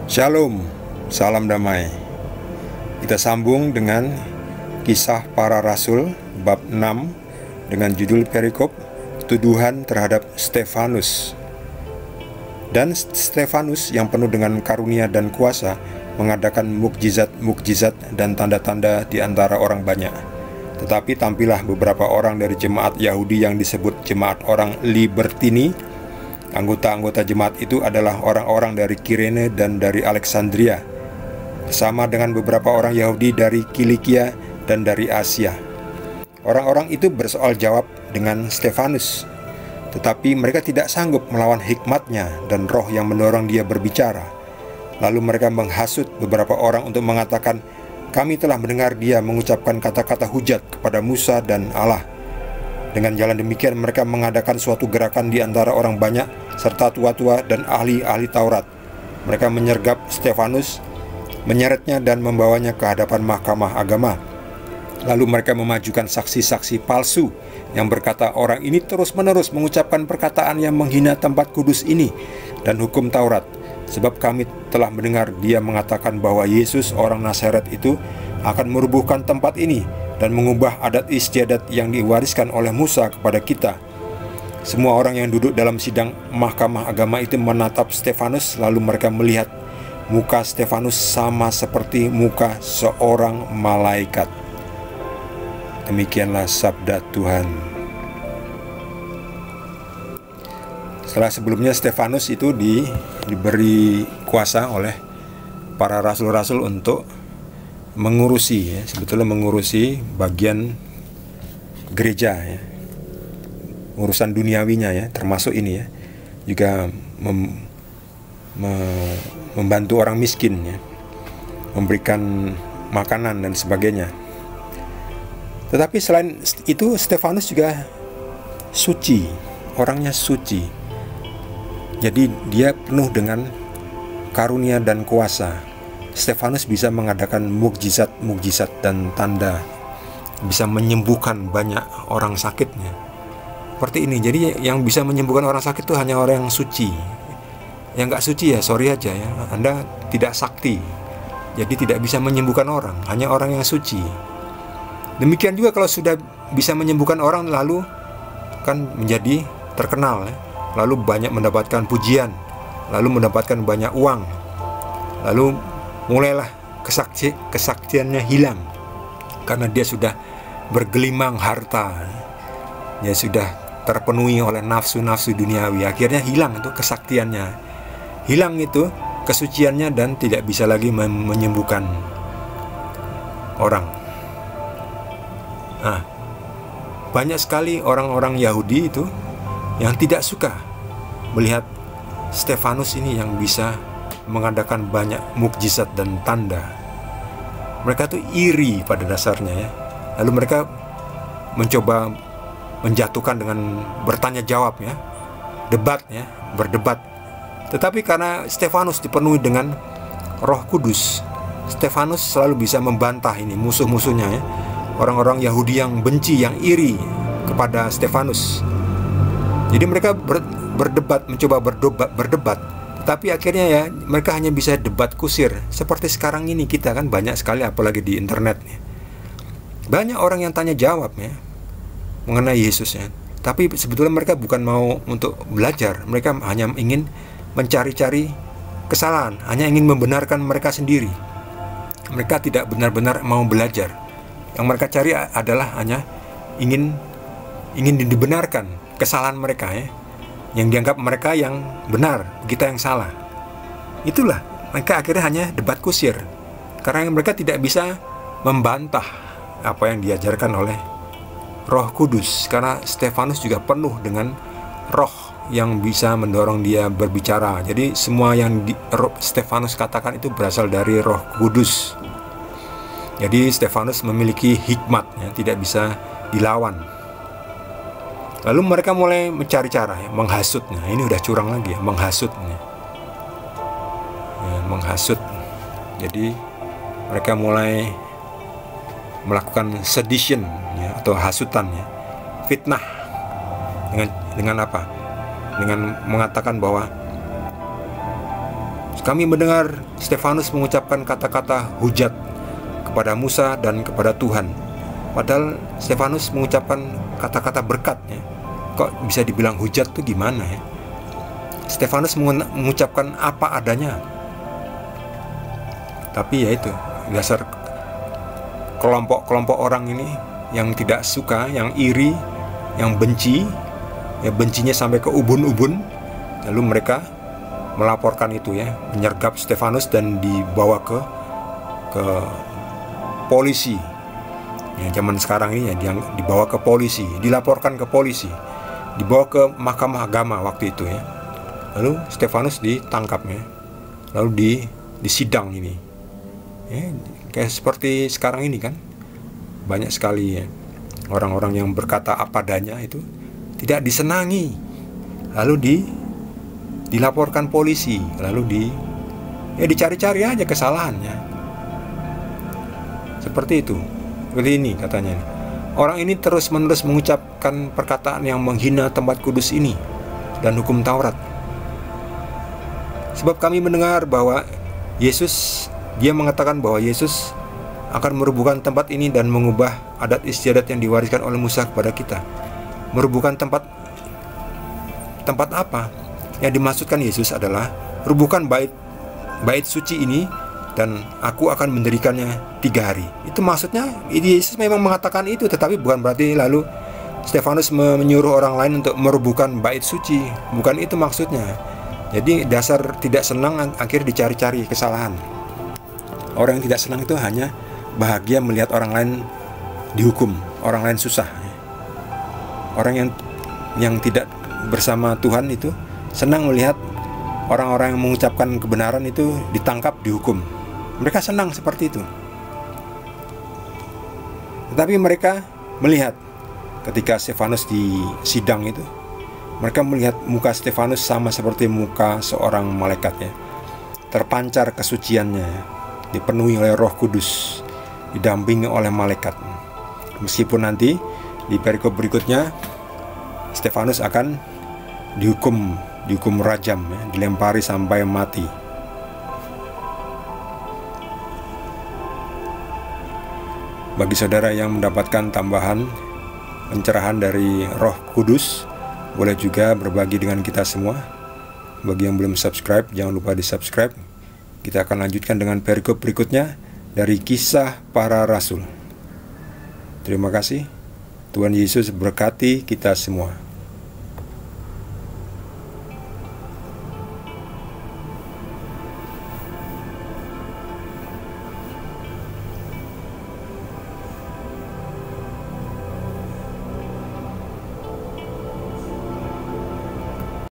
Shalom, salam damai. Kita sambung dengan Kisah Para Rasul bab 6 dengan judul perikop tuduhan terhadap Stefanus. Dan Stefanus yang penuh dengan karunia dan kuasa mengadakan mukjizat dan tanda-tanda di antara orang banyak. Tetapi tampillah beberapa orang dari jemaat Yahudi yang disebut jemaat orang Libertini. Anggota-anggota jemaat itu adalah orang-orang dari Kirene dan dari Alexandria, bersama dengan beberapa orang Yahudi dari Kilikia dan dari Asia. Orang-orang itu bersoal jawab dengan Stefanus, tetapi mereka tidak sanggup melawan hikmatnya dan roh yang mendorong dia berbicara. Lalu mereka menghasut beberapa orang untuk mengatakan, "Kami telah mendengar dia mengucapkan kata-kata hujat kepada Musa dan Allah." Dengan jalan demikian mereka mengadakan suatu gerakan di antara orang banyak serta tua-tua dan ahli-ahli Taurat. Mereka menyergap Stefanus, menyeretnya dan membawanya ke hadapan mahkamah agama. Lalu mereka memajukan saksi-saksi palsu yang berkata, "Orang ini terus-menerus mengucapkan perkataan yang menghina tempat kudus ini dan hukum Taurat. Sebab kami telah mendengar dia mengatakan bahwa Yesus orang Nazaret itu akan merubuhkan tempat ini dan mengubah adat istiadat yang diwariskan oleh Musa kepada kita." Semua orang yang duduk dalam sidang mahkamah agama itu menatap Stefanus, lalu mereka melihat muka Stefanus sama seperti muka seorang malaikat. Demikianlah sabda Tuhan. Setelah sebelumnya Stefanus itu diberi kuasa oleh para rasul-rasul untuk mengurusi, sebetulnya mengurusi bagian gereja, urusan duniawinya, termasuk ini, juga membantu orang miskin, memberikan makanan dan sebagainya. Tetapi selain itu Stefanus juga suci, orangnya suci. Jadi dia penuh dengan karunia dan kuasa. Stefanus bisa mengadakan mukjizat dan tanda, bisa menyembuhkan banyak orang sakitnya. Seperti ini. Jadi yang bisa menyembuhkan orang sakit itu hanya orang yang suci. Yang nggak suci sorry aja Anda tidak sakti. Jadi tidak bisa menyembuhkan orang, hanya orang yang suci. Demikian juga kalau sudah bisa menyembuhkan orang, lalu kan menjadi terkenal, lalu banyak mendapatkan pujian, lalu mendapatkan banyak uang, lalu mulailah kesaktiannya hilang karena dia sudah bergelimang harta, dia sudah terpenuhi oleh nafsu-nafsu duniawi. Akhirnya hilang itu kesaktiannya, hilang itu kesuciannya, dan tidak bisa lagi menyembuhkan orang. Nah, banyak sekali orang-orang Yahudi itu yang tidak suka melihat Stefanus ini yang bisa mengadakan banyak mukjizat dan tanda. Mereka tuh iri pada dasarnya, Lalu mereka mencoba menjatuhkan dengan bertanya jawab, berdebat. Tetapi karena Stefanus dipenuhi dengan Roh Kudus, Stefanus selalu bisa membantah ini musuh-musuhnya, orang-orang Yahudi yang benci, yang iri kepada Stefanus. Jadi mereka mencoba berdebat. Tapi akhirnya mereka hanya bisa debat kusir. Seperti sekarang ini kita kan banyak sekali, apalagi di internet. Banyak orang yang tanya jawab mengenai Yesus. Tapi sebetulnya mereka bukan mau untuk belajar. Mereka hanya ingin mencari-cari kesalahan, hanya ingin membenarkan mereka sendiri. Mereka tidak benar-benar mau belajar. Yang mereka cari adalah hanya ingin dibenarkan kesalahan mereka, yang dianggap mereka yang benar, kita yang salah. Itulah mereka akhirnya hanya debat kusir, karena mereka tidak bisa membantah apa yang diajarkan oleh Roh Kudus. Karena Stefanus juga penuh dengan roh yang bisa mendorong dia berbicara. Jadi semua yang Stefanus katakan itu berasal dari Roh Kudus. Jadi Stefanus memiliki hikmat tidak bisa dilawan. Lalu mereka mulai mencari cara menghasutnya. Ini udah curang lagi, menghasutnya. Menghasut. Jadi mereka mulai melakukan sedition atau hasutan, fitnah. Dengan apa? Dengan mengatakan bahwa Kami mendengar Stefanus mengucapkan kata-kata hujat kepada Musa dan kepada Tuhan. Padahal Stefanus mengucapkan kata-kata berkat ya. Kok bisa dibilang hujat tuh gimana ya? Stefanus mengucapkan apa adanya. Tapi ya itu, dasar kelompok-kelompok orang ini yang tidak suka, yang iri, yang benci, ya bencinya sampai ke ubun-ubun. Lalu mereka melaporkan itu ya, menyergap Stefanus dan dibawa ke polisi. Ya, zaman sekarang ini ya, dia dibawa ke polisi, dilaporkan ke polisi, dibawa ke mahkamah agama waktu itu ya. Lalu Stefanus ditangkap ya, lalu disidang ini. Ya, kayak seperti sekarang ini kan, banyak sekali ya orang-orang yang berkata apa adanya itu tidak disenangi, lalu dilaporkan polisi, lalu dicari-cari aja kesalahannya. Seperti itu. Seperti ini katanya. Orang ini terus-menerus mengucapkan perkataan yang menghina tempat kudus ini dan hukum Taurat. Sebab kami mendengar bahwa dia mengatakan bahwa Yesus akan merubuhkan tempat ini dan mengubah adat istiadat yang diwariskan oleh Musa kepada kita. Merubuhkan tempat apa? Yang dimaksudkan Yesus adalah rubuhkan bait suci ini dan aku akan mendirikannya 3 hari. Itu maksudnya Yesus memang mengatakan itu, tetapi bukan berarti lalu Stefanus menyuruh orang lain untuk merubuhkan bait suci. Bukan itu maksudnya. Jadi dasar tidak senang akhirnya dicari-cari kesalahan. Orang yang tidak senang itu hanya bahagia melihat orang lain dihukum, orang lain susah. Orang yang tidak bersama Tuhan itu senang melihat orang-orang yang mengucapkan kebenaran itu ditangkap, dihukum. Mereka senang seperti itu. Tetapi mereka melihat ketika Stefanus disidang itu, mereka melihat muka Stefanus sama seperti muka seorang malaikat ya. Terpancar kesuciannya, dipenuhi oleh Roh Kudus, didampingi oleh malaikat. Meskipun nanti di perikop berikutnya Stefanus akan dihukum rajam ya, dilempari sampai mati. Bagi saudara yang mendapatkan tambahan pencerahan dari Roh Kudus, boleh juga berbagi dengan kita semua. Bagi yang belum subscribe, jangan lupa di-subscribe. Kita akan lanjutkan dengan perikop berikutnya dari Kisah Para Rasul. Terima kasih. Tuhan Yesus berkati kita semua.